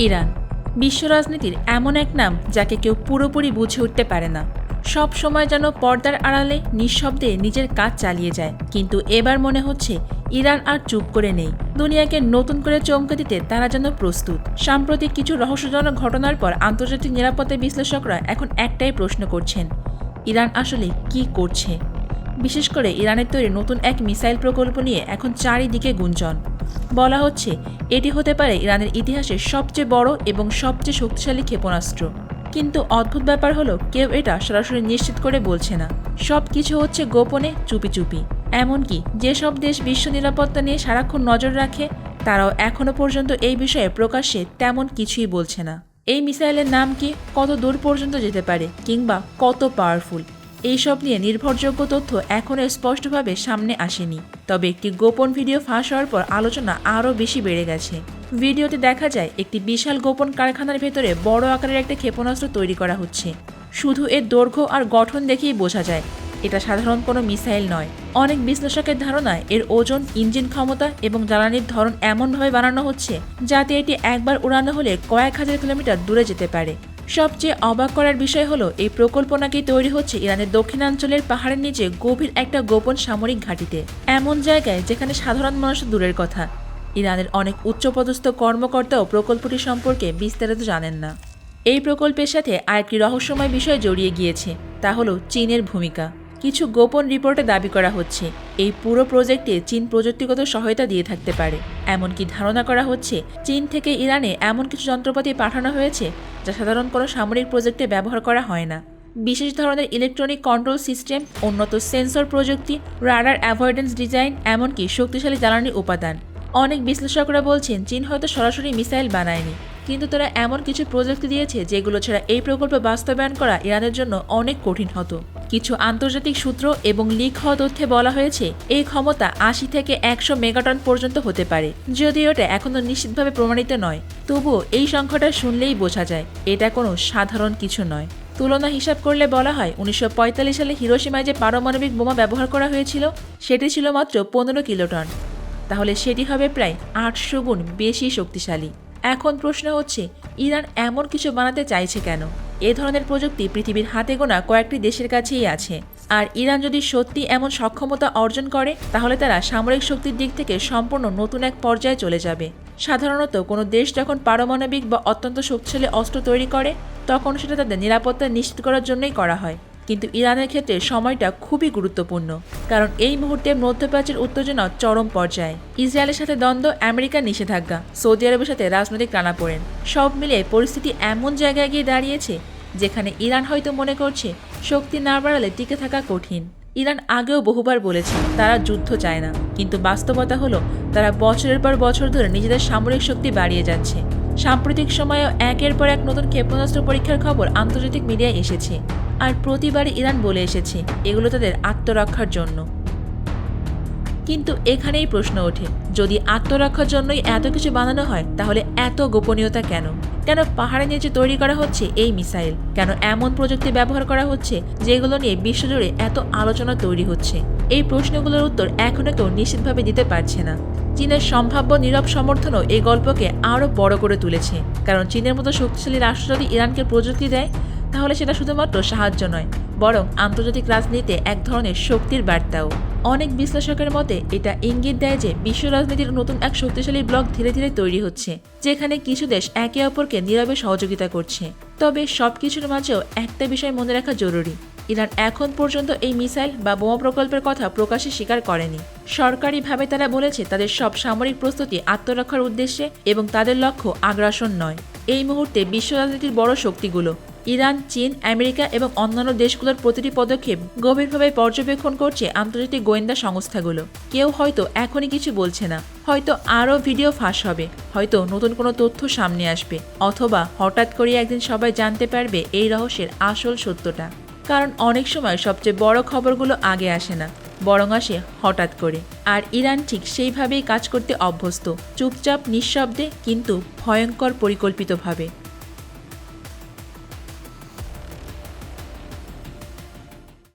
Iran বিশ্ব রাজনীতির এমন এক নাম যাকে কেউ পুরোপুরি বুঝে উঠতে পারে না। সব সময় যেন পর্দার আড়ালে নিঃশব্দে নিজের কাজ চালিয়ে যায়, কিন্তু এবার মনে হচ্ছে ইরান আর চুপ করে নেই। দুনিয়াকে নতুন করে চমকে দিতে তারা যেন প্রস্তুত। সাম্প্রতিক কিছু রহস্যজনক ঘটনার পর আন্তর্জাতিক নিরাপত্তা বিশ্লেষকরা এখন একটাই প্রশ্ন করছেন, ইরান আসলে কি করছে। বিশেষ করে ইরানের তৈরি নতুন এক মিসাইল প্রকল্প নিয়ে এখন চারিদিকে গুঞ্জন। বলা হচ্ছে এটি হতে পারে ইরানের ইতিহাসের সবচেয়ে বড় এবং সবচেয়ে শক্তিশালী ক্ষেপণাস্ত্র। কিন্তু অদ্ভুত ব্যাপার হলো কেউ এটা সরাসরি নিশ্চিত করে বলছে না। সব কিছু হচ্ছে গোপনে, চুপি চুপি। এমনকি যেসব দেশ বিশ্ব নিরাপত্তা নিয়ে সারাক্ষণ নজর রাখে তারাও এখনও পর্যন্ত এই বিষয়ে প্রকাশ্যে তেমন কিছুই বলছে না। এই মিসাইলের নাম কি, কত দূর পর্যন্ত যেতে পারে, কিংবা কত পাওয়ারফুল, এইসব নিয়ে নির্ভরযোগ্য তথ্য এখনও স্পষ্টভাবে সামনে আসেনি। তবে একটি গোপন ভিডিও ফাঁস হওয়ার পর আলোচনা আরও বেশি বেড়ে গেছে। ভিডিওতে দেখা যায় একটি বিশাল গোপন কারখানার ভেতরে বড় আকারের একটা ক্ষেপণাস্ত্র তৈরি করা হচ্ছে। শুধু এর দৈর্ঘ্য আর গঠন দেখেই বোঝা যায় এটা সাধারণ কোনো মিসাইল নয়। অনেক বিশ্লেষকের ধারণা এর ওজন, ইঞ্জিন ক্ষমতা এবং জ্বালানির ধরন এমনভাবে বানানো হচ্ছে যাতে এটি একবার উড়ানো হলে কয়েক হাজার কিলোমিটার দূরে যেতে পারে। সবচেয়ে অবাক করার বিষয় হলো এই প্রকল্প নাকি তৈরি হচ্ছে ইরানের দক্ষিণাঞ্চলের পাহাড়ের নিচে গভীর একটা গোপন সামরিক ঘাঁটিতে, এমন জায়গায় যেখানে সাধারণ মানুষ দূরের কথা। ইরানের অনেক উচ্চপদস্থ কর্মকর্তাও প্রকল্পটি সম্পর্কে বিস্তারিত জানেন না। এই প্রকল্পের সাথে আরেকটি রহস্যময় বিষয় জড়িয়ে গিয়েছে, তা হলো চীনের ভূমিকা। কিছু গোপন রিপোর্টে দাবি করা হচ্ছে এই পুরো প্রজেক্টে চীন প্রযুক্তিগত সহায়তা দিয়ে থাকতে পারে। এমনকি ধারণা করা হচ্ছে চীন থেকে ইরানে এমন কিছু যন্ত্রপাতি পাঠানো হয়েছে যা সাধারণ কোনো সামরিক প্রজেক্টে ব্যবহার করা হয় না। বিশেষ ধরনের ইলেকট্রনিক কন্ট্রোল সিস্টেম, উন্নত সেন্সর প্রযুক্তি, রাডার অ্যাভয়েডেন্স ডিজাইন, এমনকি শক্তিশালী জ্বালানি উপাদান। অনেক বিশ্লেষকরা বলছেন চীন হয়তো সরাসরি মিসাইল বানায়নি, কিন্তু তারা এমন কিছু প্রযুক্তি দিয়েছে যেগুলো ছাড়া এই প্রকল্প বাস্তবায়ন করা ইরানের জন্য অনেক কঠিন হতো। কিছু আন্তর্জাতিক সূত্র এবং লিক হওয়া তথ্যে বলা হয়েছে এই ক্ষমতা 80 থেকে 100 মেগাটন পর্যন্ত হতে পারে। যদিও এটা এখনও নিশ্চিতভাবে প্রমাণিত নয়, তবুও এই সংখ্যাটা শুনলেই বোঝা যায় এটা কোনো সাধারণ কিছু নয়। তুলনা হিসাব করলে বলা হয় 1945 সালে হিরোশিমায় যে পারমাণবিক বোমা ব্যবহার করা হয়েছিল সেটি ছিল মাত্র 15 কিলোটন। তাহলে সেটি হবে প্রায় 800 গুণ বেশি শক্তিশালী। এখন প্রশ্ন হচ্ছে ইরান এমন কিছু বানাতে চাইছে কেন? এ ধরনের প্রযুক্তি পৃথিবীর হাতে গোনা কয়েকটি দেশের কাছেই আছে। আর ইরান যদি সত্যি এমন সক্ষমতা অর্জন করে তাহলে তারা সামরিক শক্তির দিক থেকে সম্পূর্ণ নতুন এক পর্যায়ে চলে যাবে। সাধারণত কোনো দেশ যখন পারমাণবিক বা অত্যন্ত শক্তিশালী অস্ত্র তৈরি করে তখন সেটা তাদের নিরাপত্তা নিশ্চিত করার জন্যই করা হয়। কিন্তু ইরানের ক্ষেত্রে সময়টা খুবই গুরুত্বপূর্ণ, কারণ এই মুহূর্তে মধ্যপ্রাচ্যের উত্তেজনা চরম পর্যায়ে। ইসরায়েলের সাথে দ্বন্দ্ব, আমেরিকার নিষেধাজ্ঞা, সৌদি আরবের সাথে রাজনৈতিক টানাপোড়েন, সব মিলে পরিস্থিতি এমন জায়গায় গিয়ে দাঁড়িয়েছে যেখানে ইরান হয়তো মনে করছে শক্তি না বাড়ালে টিকে থাকা কঠিন। ইরান আগেও বহুবার বলেছে তারা যুদ্ধ চায় না, কিন্তু বাস্তবতা হলো তারা বছরের পর বছর ধরে নিজেদের সামরিক শক্তি বাড়িয়ে যাচ্ছে। সাম্প্রতিক সময়েও একের পর এক নতুন ক্ষেপণাস্ত্র পরীক্ষার খবর আন্তর্জাতিক মিডিয়ায় এসেছে, আর প্রতিবারই ইরান বলে এসেছে এগুলো তাদের আত্মরক্ষার জন্য। কিন্তু এখানেই প্রশ্ন ওঠে, যদি আত্মরক্ষার জন্যই এত কিছু বানানো হয় তাহলে এত গোপনীয়তা কেন? কেন পাহাড়ের নিচে তৈরি করা হচ্ছে এই মিসাইল? কেন এমন প্রযুক্তি ব্যবহার করা হচ্ছে যেগুলো নিয়ে বিশ্বজুড়ে এত আলোচনা তৈরি হচ্ছে? এই প্রশ্নগুলোর উত্তর এখনো কেউ নিশ্চিতভাবে দিতে পারছে না। চীনের সম্ভাব্য নীরব সমর্থনও এই গল্পকে আরও বড় করে তুলেছে, কারণ চীনের মতো শক্তিশালী রাষ্ট্র যদি ইরানকে প্রযুক্তি দেয় তাহলে সেটা শুধুমাত্র সাহায্য নয়, বরং আন্তর্জাতিক রাজনীতিতে এক ধরনের শক্তির বার্তাও। অনেক বিশ্লেষকের মতে এটা ইঙ্গিত দেয় যে বিশ্ব রাজনীতির নতুন এক শক্তিশালী ব্লক ধীরে ধীরে তৈরি হচ্ছে, যেখানে কিছু দেশ একে অপরকে নীরবে সহযোগিতা করছে। তবে সবকিছুর মাঝেও একটা বিষয় মনে রাখা জরুরি, ইরান এখন পর্যন্ত এই মিসাইল বা বোমা প্রকল্পের কথা প্রকাশ্যে স্বীকার করেনি। সরকারিভাবে তারা বলেছে তাদের সব সামরিক প্রস্তুতি আত্মরক্ষার উদ্দেশ্যে এবং তাদের লক্ষ্য আগ্রাসন নয়। এই মুহূর্তে বিশ্ব রাজনীতির বড় শক্তিগুলো ইরান, চীন, আমেরিকা এবং অন্যান্য দেশগুলোর প্রতিটি পদক্ষেপ গভীরভাবে পর্যবেক্ষণ করছে আন্তর্জাতিক গোয়েন্দা সংস্থাগুলো। কেউ হয়তো এখনই কিছু বলছে না, হয়তো আরও ভিডিও ফাঁস হবে, হয়তো নতুন কোনো তথ্য সামনে আসবে, অথবা হঠাৎ করে একদিন সবাই জানতে পারবে এই রহস্যের আসল সত্যটা। কারণ অনেক সময় সবচেয়ে বড় খবরগুলো আগে আসে না, বরং আসে হঠাৎ করে। আর ইরান ঠিক সেইভাবেই কাজ করতে অভ্যস্ত, চুপচাপ, নিঃশব্দে, কিন্তু ভয়ঙ্কর পরিকল্পিতভাবে।